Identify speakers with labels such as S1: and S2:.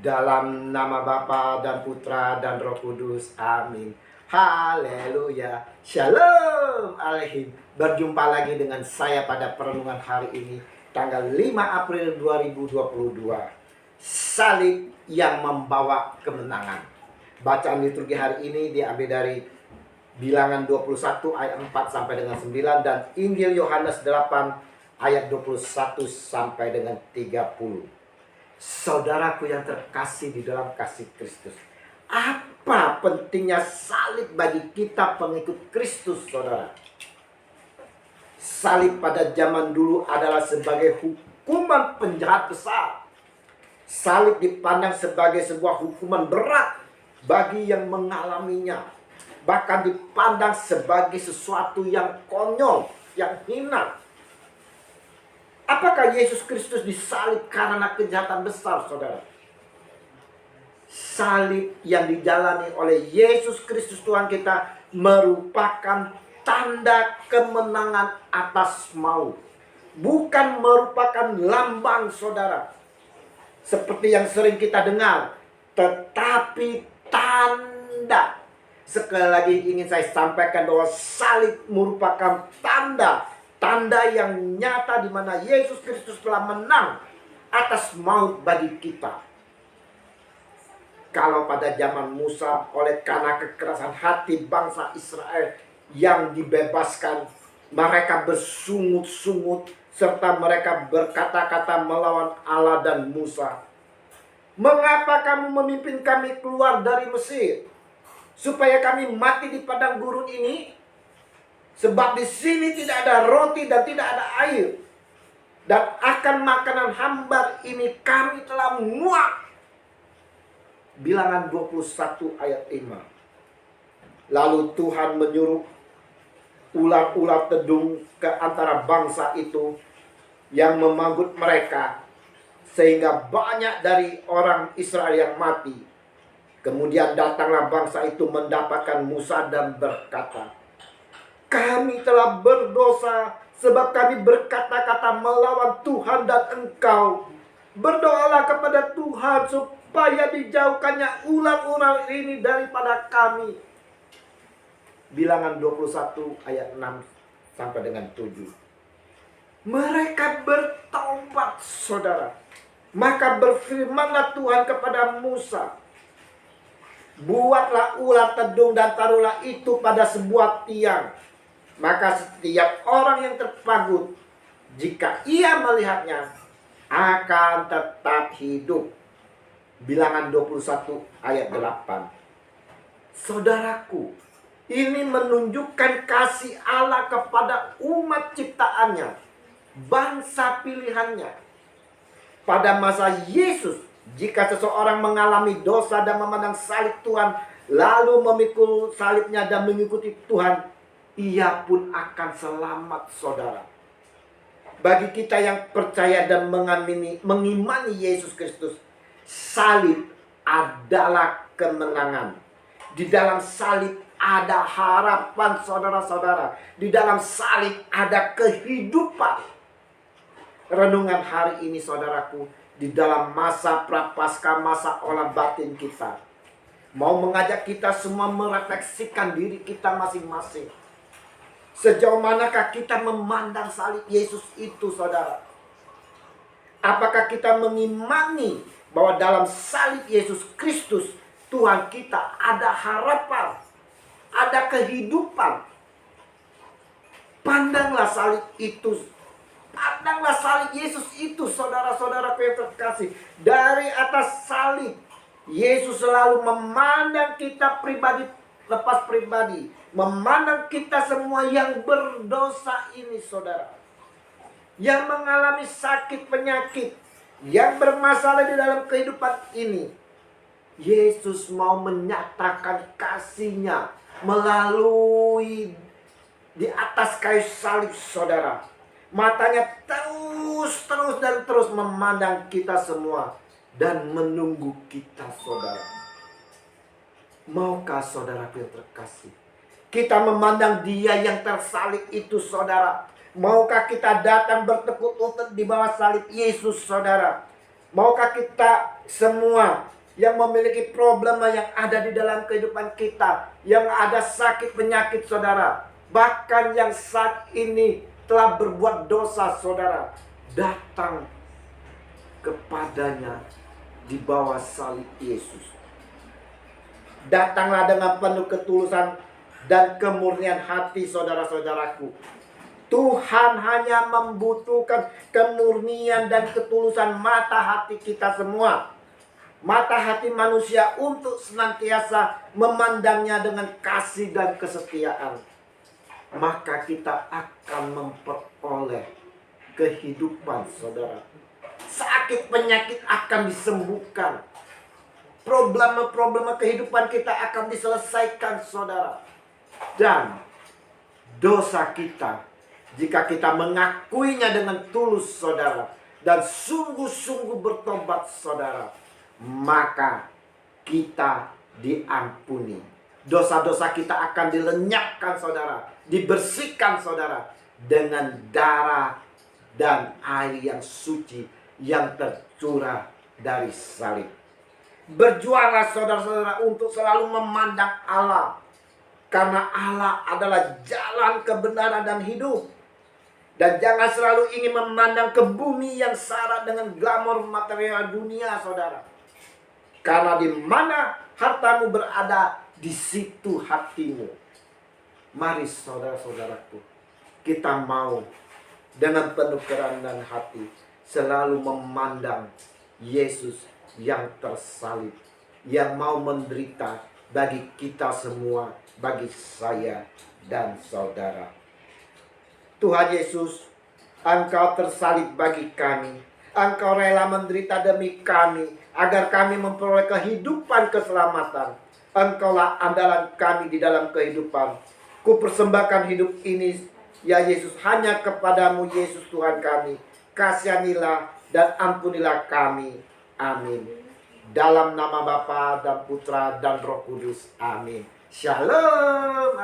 S1: Dalam nama Bapa dan Putra dan Roh Kudus. Amin. Haleluya. Shalom Aleihim. Berjumpa lagi dengan saya pada perenungan hari ini, tanggal 5 April 2022. Salib yang membawa kemenangan. Bacaan liturgi hari ini diambil dari Bilangan 21 ayat 4 sampai dengan 9 dan Injil Yohanes 8 ayat 21 sampai dengan 30. Saudaraku yang terkasih di dalam kasih Kristus, apa pentingnya salib bagi kita pengikut Kristus, saudara? Salib pada zaman dulu adalah sebagai hukuman penjahat besar. Salib dipandang sebagai sebuah hukuman berat bagi yang mengalaminya. Bahkan dipandang sebagai sesuatu yang konyol, yang hina. Apakah Yesus Kristus disalib karena kejahatan besar, saudara? Salib yang dijalani oleh Yesus Kristus Tuhan kita merupakan tanda kemenangan atas maut. Bukan merupakan lambang, saudara, seperti yang sering kita dengar, tetapi tanda. Sekali lagi ingin saya sampaikan bahwa salib merupakan tanda yang nyata di mana Yesus Kristus telah menang atas maut bagi kita. Kalau pada zaman Musa oleh karena kekerasan hati bangsa Israel yang dibebaskan, mereka bersungut-sungut serta mereka berkata-kata melawan Allah dan Musa. Mengapa kamu memimpin kami keluar dari Mesir? Supaya kami mati di padang gurun ini? Sebab di sini tidak ada roti dan tidak ada air. Dan akan makanan hambar ini kami telah muak. Bilangan 21 ayat 5. Lalu Tuhan menyuruh ular-ular tedung ke antara bangsa itu yang memanggut mereka, sehingga banyak dari orang Israel yang mati. Kemudian datanglah bangsa itu mendapatkan Musa dan berkata, kami telah berdosa sebab kami berkata-kata melawan Tuhan dan engkau. Berdoalah kepada Tuhan supaya dijauhkannya ular-ular ini daripada kami. Bilangan 21 ayat 6 sampai dengan 7. Mereka bertaubat, saudara. Maka berfirmanlah Tuhan kepada Musa, buatlah ular tedung dan taruhlah itu pada sebuah tiang. Maka setiap orang yang terpagut, jika ia melihatnya, akan tetap hidup. Bilangan 21 ayat 8. Saudaraku, ini menunjukkan kasih Allah kepada umat ciptaannya, bangsa pilihannya. Pada masa Yesus, jika seseorang mengalami dosa dan memandang salib Tuhan, lalu memikul salibnya dan mengikuti Tuhan, ia pun akan selamat, saudara. Bagi kita yang percaya dan mengimani Yesus Kristus, salib adalah kemenangan. Di dalam salib ada harapan, saudara-saudara. Di dalam salib ada kehidupan. Renungan hari ini, saudaraku, di dalam masa prapaskah, masa olah batin kita, mau mengajak kita semua merefleksikan diri kita masing-masing. Sejauh manakah kita memandang salib Yesus itu, saudara? Apakah kita mengimani bahwa dalam salib Yesus Kristus Tuhan kita ada harapan, ada kehidupan? Pandanglah salib itu. Pandanglah salib Yesus itu, saudara-saudaraku yang terkasih. Dari atas salib, Yesus selalu memandang kita pribadi, lepas pribadi. Memandang kita semua yang berdosa ini, saudara. Yang mengalami sakit penyakit, yang bermasalah di dalam kehidupan ini. Yesus mau menyatakan kasih-Nya melalui di atas kayu salib, saudara. Matanya terus memandang kita semua dan menunggu kita, saudara. Maukah saudaraku yang terkasih, kita memandang Dia yang tersalib itu, saudara? Maukah kita datang bertekuk lutut di bawah salib Yesus, saudara? Maukah kita semua yang memiliki problema yang ada di dalam kehidupan kita, yang ada sakit penyakit saudara, bahkan yang saat ini telah berbuat dosa saudara, datang kepadanya di bawah salib Yesus. Datanglah dengan penuh ketulusan dan kemurnian hati saudara-saudaraku. Tuhan hanya membutuhkan kemurnian dan ketulusan mata hati kita semua. Mata hati manusia untuk senantiasa memandangnya dengan kasih dan kesetiaan. Maka kita akan memperoleh kehidupan saudara. Sakit penyakit akan disembuhkan. Problema-problema kehidupan kita akan diselesaikan saudara. Dan dosa kita, jika kita mengakuinya dengan tulus saudara, dan sungguh-sungguh bertobat saudara, maka kita diampuni. Dosa-dosa kita akan dilenyapkan saudara, dibersihkan saudara, dengan darah dan air yang suci yang tercurah dari salib. Berjuanglah saudara-saudara untuk selalu memandang Allah, karena Allah adalah jalan kebenaran dan hidup. Dan jangan selalu ingin memandang ke bumi yang syarat dengan glamor material dunia saudara. Karena di mana hartamu berada, di situ hatimu. Mari saudara-saudaraku, kita mau dengan penuh kerendahan hati selalu memandang Yesus yang tersalib, yang mau menderita bagi kita semua, bagi saya dan saudara. Tuhan Yesus, Engkau tersalib bagi kami. Engkau rela menderita demi kami, agar kami memperoleh kehidupan keselamatan. Engkaulah andalan kami di dalam kehidupan. Ku persembahkan hidup ini, ya Yesus, hanya kepadamu Yesus Tuhan kami. Kasihanilah dan ampunilah kami. Amin. Dalam nama Bapa dan Putra dan Roh Kudus. Amin. Shalom.